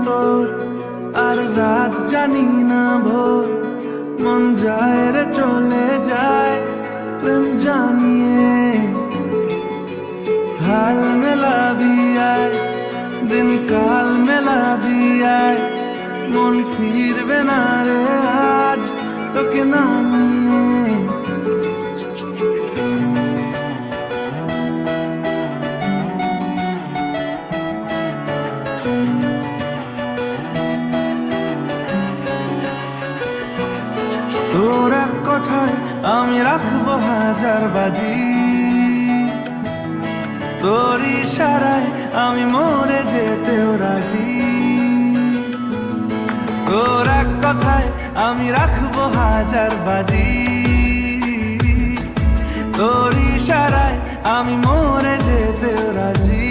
তোর, আর রাত জানি না ভোর, মন যায় রে চলে যায় প্রেম জানিয়ে। হাল মেলাবি আয়, দিন কাল মেলাবি আয়, মন ফিরবে না রে আজ তোকে না নিয়ে। তোর এক কথায় আমি রাখবো হাজার বাজি, তোর ইশারায় আমি মরে যেতেও রাজি। তোর এক কথায় আমি রাখবো হাজার বাজি, তোর ইশারায় আমি মরে যেতেও রাজি।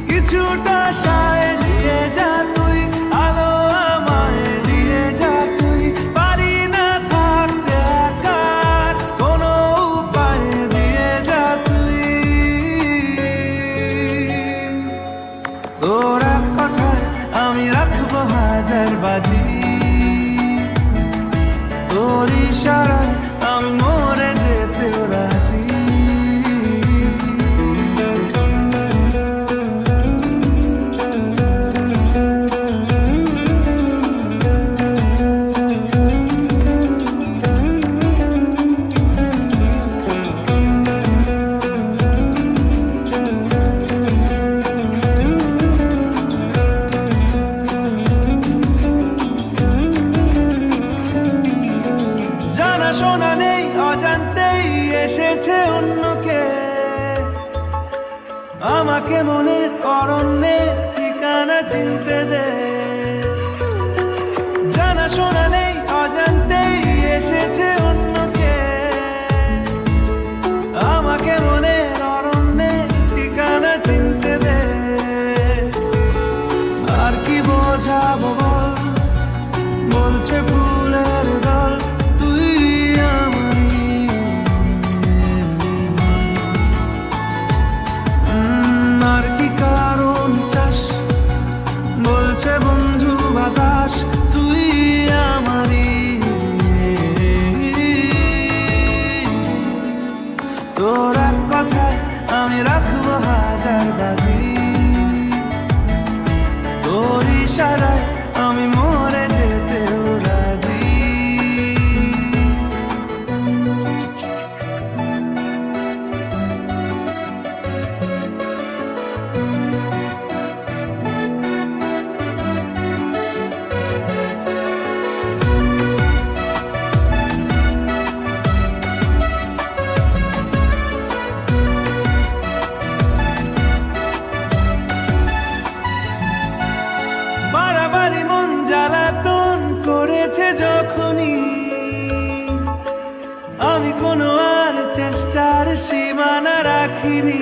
কিছুটা সায় দিয়ে যা তুই, আলো আমায় দিয়ে যা তুই, পারি না থাকতে একা কোনো উপায় দিয়ে যা তুই। তোর এক কথায় আমি রাখবো হাজার বাজি, তোর ইশারায় আমি মরে যেতেও রাজি। শোনা নেই অজান্তেই এসেছে অন্যকে, আমাকে মনের অরণ্যের ঠিকানা চিনতে দে। জানা শোনা নেই অজান্তেই এসেছে অন্যকে, আমাকে মনের অরণ্যের ঠিকানা চিনতে দে। আর কি বোঝাবো বল, বলছে ফুলের দল বন্ধু বাতাস, তুই আমারি। তোর এক কথায় আমি রাখবো হাজার বাজি, তোর ইশারায় আমি মরে যেতেও রাজি। বাড়াবাড়ি মন জ্বালাতন করেছে যখনই, আমি কোনো আর চেষ্টার সীমানা রাখিনি।